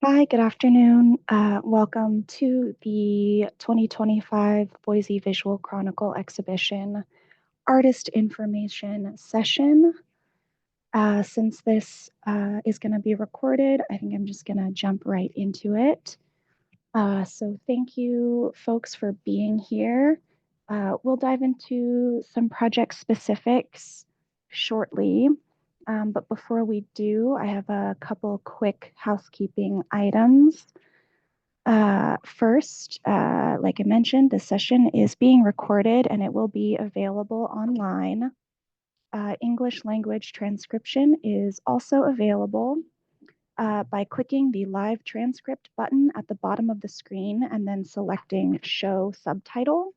Hi, good afternoon. Welcome to the 2025 Boise Visual Chronicle exhibition artist information session. Since this is going to be recorded, I think I'm just going to jump right into it. So thank you folks for being here. We'll dive into some project specifics shortly. But before we do, I have a couple quick housekeeping items. First, like I mentioned, this session is being recorded and it will be available online. English language transcription is also available by clicking the live transcript button at the bottom of the screen and then selecting show subtitle.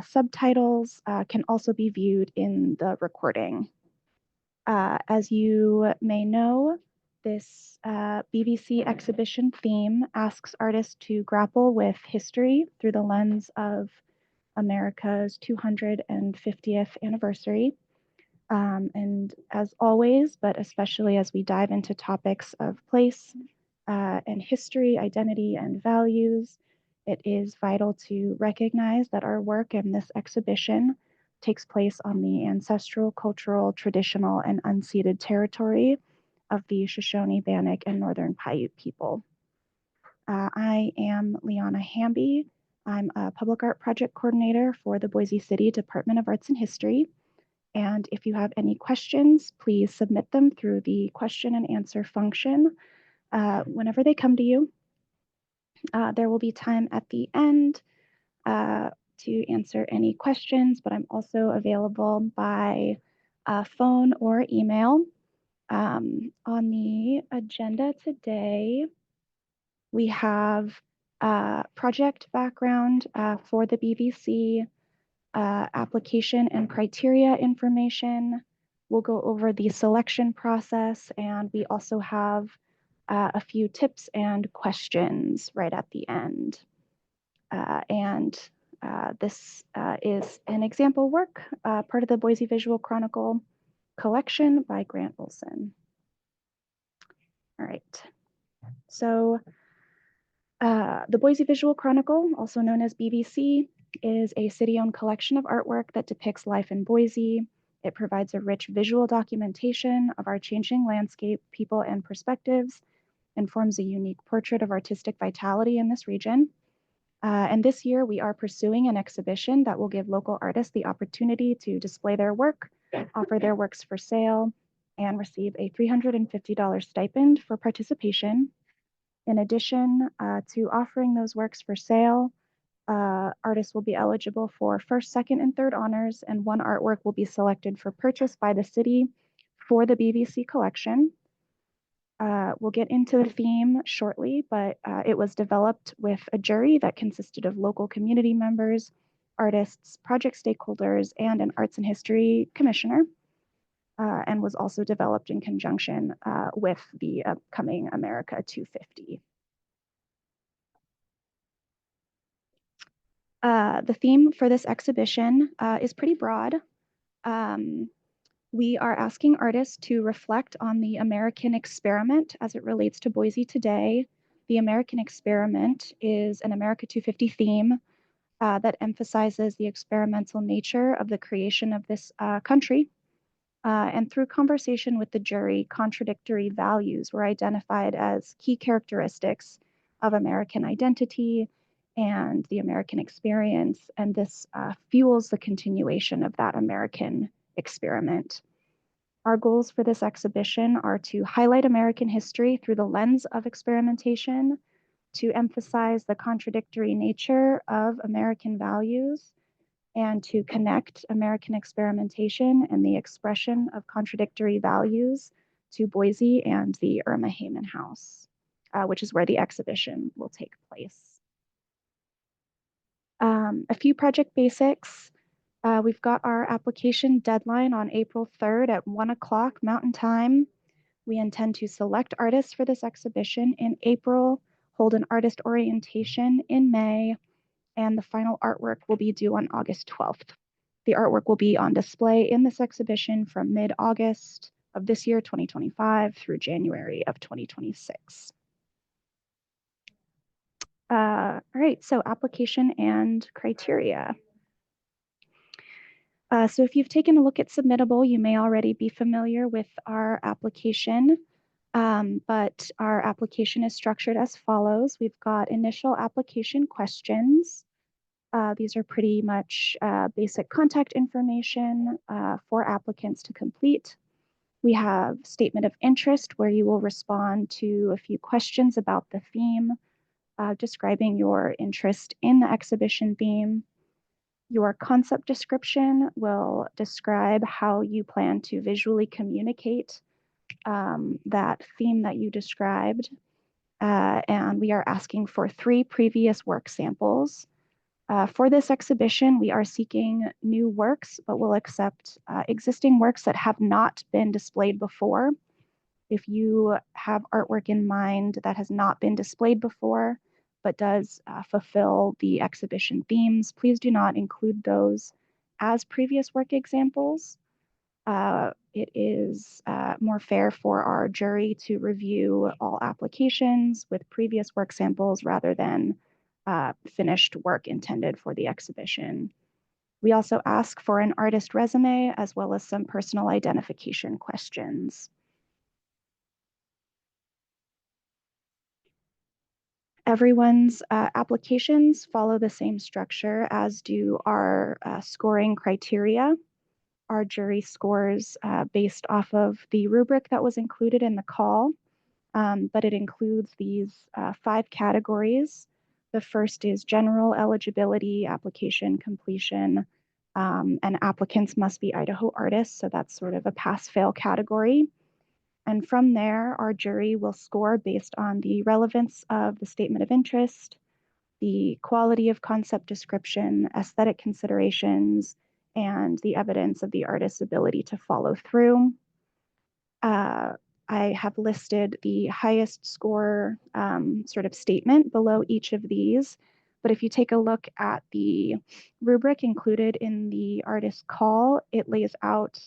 Subtitles can also be viewed in the recording. As you may know, this BBC exhibition theme asks artists to grapple with history through the lens of America's 250th anniversary. And as always, but especially as we dive into topics of place and history, identity, and values, it is vital to recognize that our work in this exhibition takes place on the ancestral, cultural, traditional, and unceded territory of the Shoshone, Bannock, and Northern Paiute people. I am Liana Hamby. I'm a public art project coordinator for the Boise City Department of Arts and History. And if you have any questions, please submit them through the question and answer function whenever they come to you. There will be time at the end to answer any questions, but I'm also available by phone or email. On the agenda today, we have project background for the BBC, application and criteria information. We'll go over the selection process, and we also have a few tips and questions right at the end. This is an example work, part of the Boise Visual Chronicle collection by Grant Olson. All right. So the Boise Visual Chronicle, also known as BBC, is a city-owned collection of artwork that depicts life in Boise. It provides a rich visual documentation of our changing landscape, people, and perspectives, and forms a unique portrait of artistic vitality in this region. And this year, we are pursuing an exhibition that will give local artists the opportunity to display their work, offer their works for sale, and receive a $350 stipend for participation. In addition to offering those works for sale, artists will be eligible for first, second, and third honors, and one artwork will be selected for purchase by the city for the BBC collection. We'll get into the theme shortly, but it was developed with a jury that consisted of local community members, artists, project stakeholders, and an arts and history commissioner, and was also developed in conjunction with the upcoming America 250. The theme for this exhibition is pretty broad. We are asking artists to reflect on the American experiment as it relates to Boise today. The American experiment is an America 250 theme that emphasizes the experimental nature of the creation of this country. And through conversation with the jury, contradictory values were identified as key characteristics of American identity and the American experience. And this fuels the continuation of that American experiment. Our goals for this exhibition are to highlight American history through the lens of experimentation, to emphasize the contradictory nature of American values, and to connect American experimentation and the expression of contradictory values to Boise and the Erma Hayman House, which is where the exhibition will take place. A few project basics. We've got our application deadline on April 3rd at 1 o'clock Mountain Time. We intend to select artists for this exhibition in April, hold an artist orientation in May, and the final artwork will be due on August 12th. The artwork will be on display in this exhibition from mid-August of this year, 2025, through January of 2026. All right, so application and criteria. So if you've taken a look at Submittable, you may already be familiar with our application, but our application is structured as follows. We've got initial application questions. These are pretty much basic contact information for applicants to complete. We have statement of interest, where you will respond to a few questions about the theme, describing your interest in the exhibition theme. Your concept description will describe how you plan to visually communicate that theme that you described. And we are asking for 3 previous work samples. For this exhibition, we are seeking new works, but we'll accept existing works that have not been displayed before. If you have artwork in mind that has not been displayed before, but does fulfill the exhibition themes, please do not include those as previous work examples. It is more fair for our jury to review all applications with previous work samples rather than finished work intended for the exhibition. We also ask for an artist resume as well as some personal identification questions. Everyone's applications follow the same structure, as do our scoring criteria. Our jury scores based off of the rubric that was included in the call, but it includes these 5 categories. The first is general eligibility, application completion, and applicants must be Idaho artists, so that's sort of a pass-fail category. And from there, our jury will score based on the relevance of the statement of interest, the quality of concept description, aesthetic considerations, and the evidence of the artist's ability to follow through. I have listed the highest score sort of statement below each of these. But if you take a look at the rubric included in the artist call, it lays out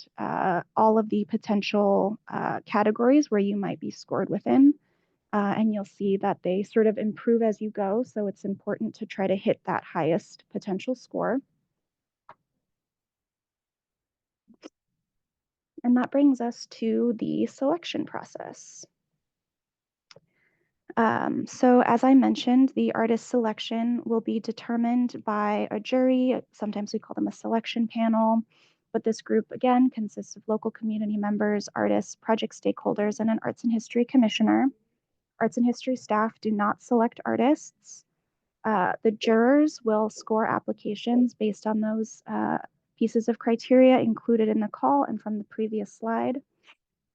all of the potential categories where you might be scored within. And you'll see that they sort of improve as you go. So it's important to try to hit that highest potential score. And that brings us to the selection process. So as I mentioned, the artist selection will be determined by a jury. Sometimes we call them a selection panel, but this group, again, consists of local community members, artists, project stakeholders, and an arts and history commissioner. Arts and history staff do not select artists. The jurors will score applications based on those pieces of criteria included in the call and from the previous slide.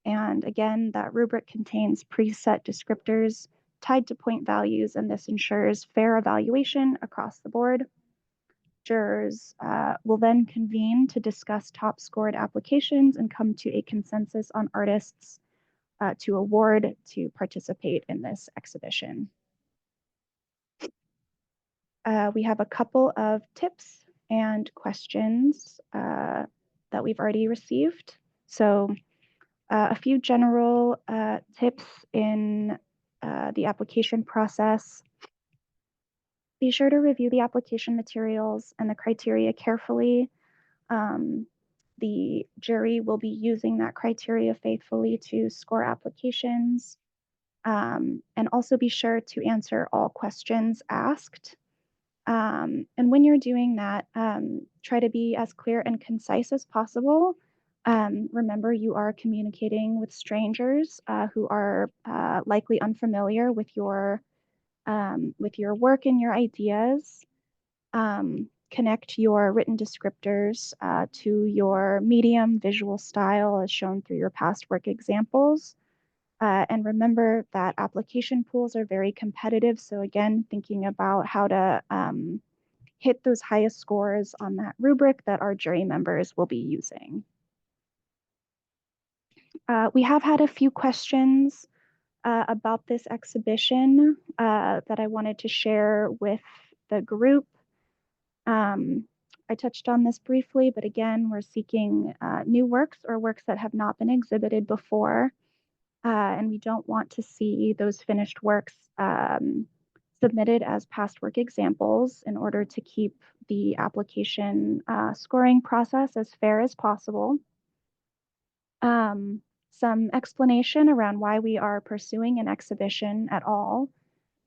And again, that rubric contains preset descriptors tied to point values, and this ensures fair evaluation across the board. Jurors will then convene to discuss top scored applications and come to a consensus on artists to award to participate in this exhibition. We have a couple of tips and questions that we've already received. So a few general tips in the application process. Be sure to review the application materials and the criteria carefully. The jury will be using that criteria faithfully to score applications. And also be sure to answer all questions asked. And when you're doing that, try to be as clear and concise as possible. Remember, you are communicating with strangers who are likely unfamiliar with your work and your ideas. Connect your written descriptors to your medium visual style as shown through your past work examples. And remember that application pools are very competitive. So again, thinking about how to hit those highest scores on that rubric that our jury members will be using. We have had a few questions about this exhibition that I wanted to share with the group. I touched on this briefly, but again, we're seeking new works or works that have not been exhibited before. And we don't want to see those finished works submitted as past work examples in order to keep the application scoring process as fair as possible. Some explanation around why we are pursuing an exhibition at all.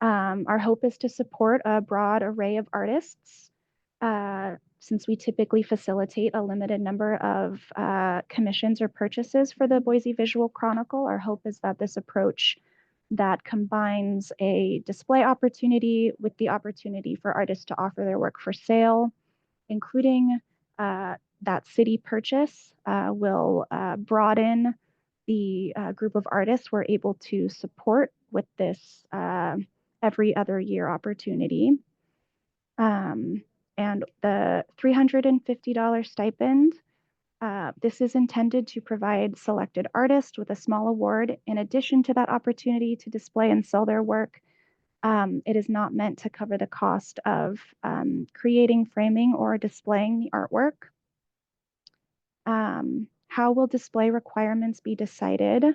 Our hope is to support a broad array of artists, since we typically facilitate a limited number of commissions or purchases for the Boise Visual Chronicle. Our hope is that this approach that combines a display opportunity with the opportunity for artists to offer their work for sale, including that city purchase, will broaden the group of artists we're able to support with this every other year opportunity. And the $350 stipend, this is intended to provide selected artists with a small award in addition to that opportunity to display and sell their work. It is not meant to cover the cost of creating, framing, or displaying the artwork. How will display requirements be decided?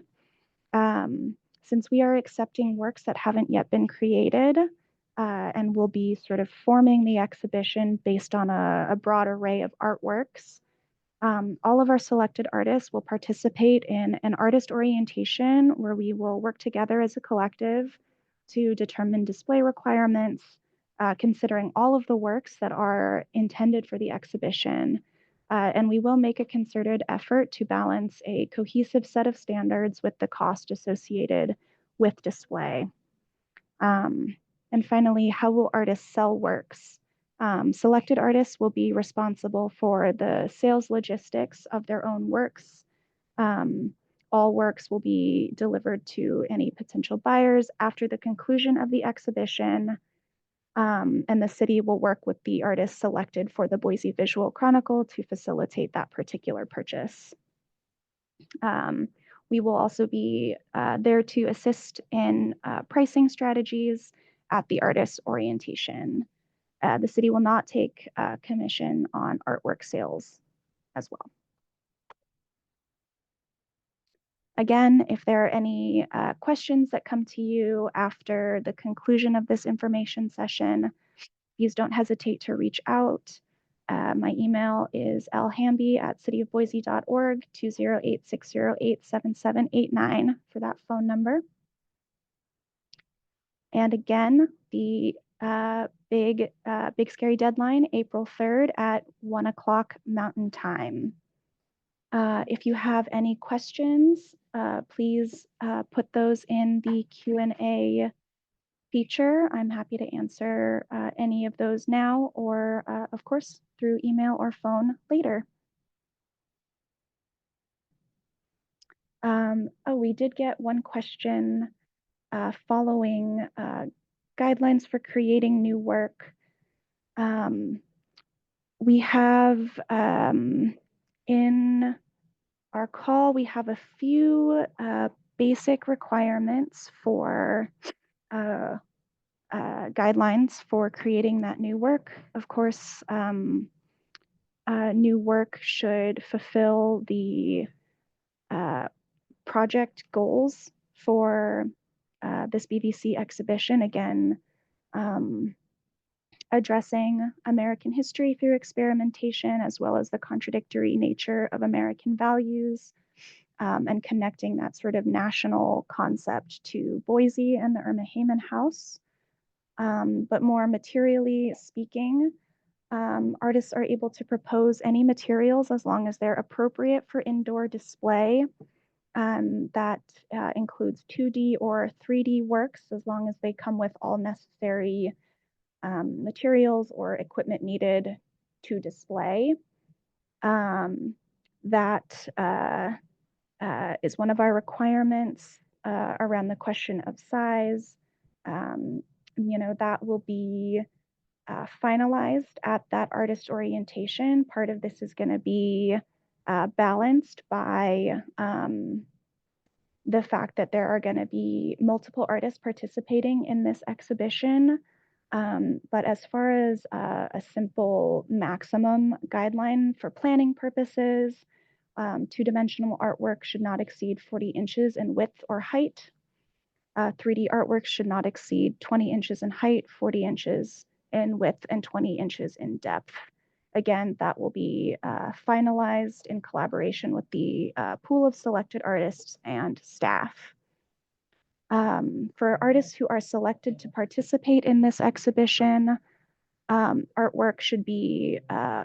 Since we are accepting works that haven't yet been created, and will be sort of forming the exhibition based on a broad array of artworks, all of our selected artists will participate in an artist orientation where we will work together as a collective to determine display requirements, considering all of the works that are intended for the exhibition. And we will make a concerted effort to balance a cohesive set of standards with the cost associated with display. And finally, how will artists sell works? Selected artists will be responsible for the sales logistics of their own works. All works will be delivered to any potential buyers after the conclusion of the exhibition. And the city will work with the artists selected for the Boise Visual Chronicle to facilitate that particular purchase. We will also be there to assist in pricing strategies at the artist orientation. The city will not take commission on artwork sales as well. Again, if there are any questions that come to you after the conclusion of this information session, please don't hesitate to reach out. My email is lhamby@cityofboise.org, 208-608-7789 for that phone number. And again, the big scary deadline, April 3rd at 1 o'clock Mountain Time. If you have any questions, please put those in the Q&A feature. I'm happy to answer any of those now or, of course, through email or phone later. Oh, we did get one question following guidelines for creating new work. We have in our call, we have a few basic requirements for guidelines for creating that new work. Of course, new work should fulfill the project goals for this BVC exhibition. Again, addressing American history through experimentation, as well as the contradictory nature of American values, and connecting that sort of national concept to Boise and the Erma Hayman House. But more materially speaking, artists are able to propose any materials as long as they're appropriate for indoor display. That includes 2D or 3D works, as long as they come with all necessary materials or equipment needed to display. That is one of our requirements around the question of size. That will be finalized at that artist orientation. Part of this is going to be balanced by the fact that there are going to be multiple artists participating in this exhibition. But as far as a simple maximum guideline for planning purposes, two-dimensional artwork should not exceed 40 inches in width or height. 3D artworks should not exceed 20 inches in height, 40 inches in width, and 20 inches in depth. Again, that will be finalized in collaboration with the pool of selected artists and staff. For artists who are selected to participate in this exhibition, artwork should be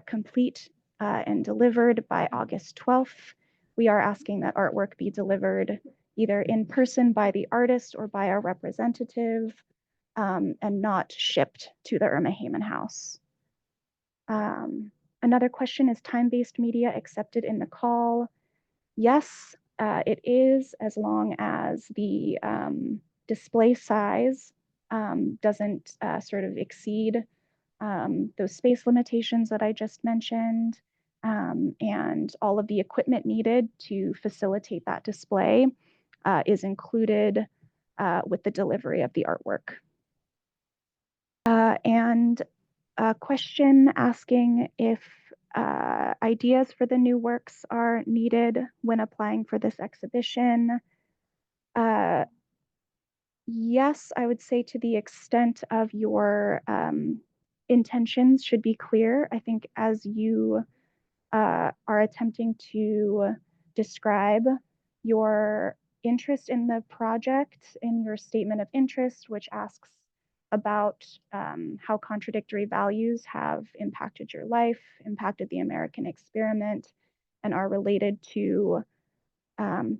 complete and delivered by August 12th. We are asking that artwork be delivered either in person by the artist or by a representative, and not shipped to the Erma Hayman House. Another question is time-based media accepted in the call? Yes, it is, as long as the display size doesn't sort of exceed those space limitations that I just mentioned, and all of the equipment needed to facilitate that display is included with the delivery of the artwork. And a question asking if ideas for the new works are needed when applying for this exhibition. Yes, I would say to the extent of your intentions should be clear. I think as you are attempting to describe your interest in the project in your statement of interest, which asks about how contradictory values have impacted your life, impacted the American experiment, and are related to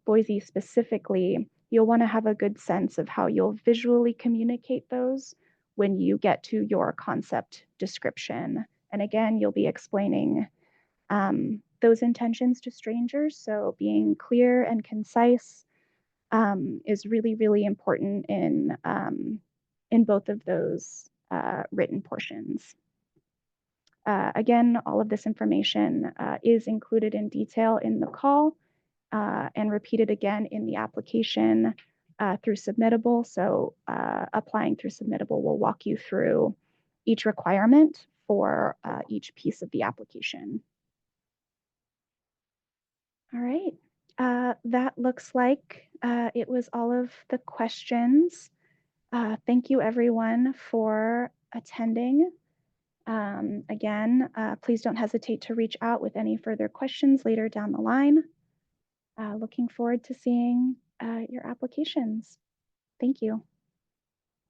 Boise specifically, you'll want to have a good sense of how you'll visually communicate those when you get to your concept description. And again, you'll be explaining those intentions to strangers. So being clear and concise is really, really important in both of those written portions. Again, all of this information is included in detail in the call and repeated again in the application through Submittable. So applying through Submittable will walk you through each requirement for each piece of the application. All right, that looks like it was all of the questions. Thank you everyone for attending. Again, please don't hesitate to reach out with any further questions later down the line. Looking forward to seeing your applications. Thank you.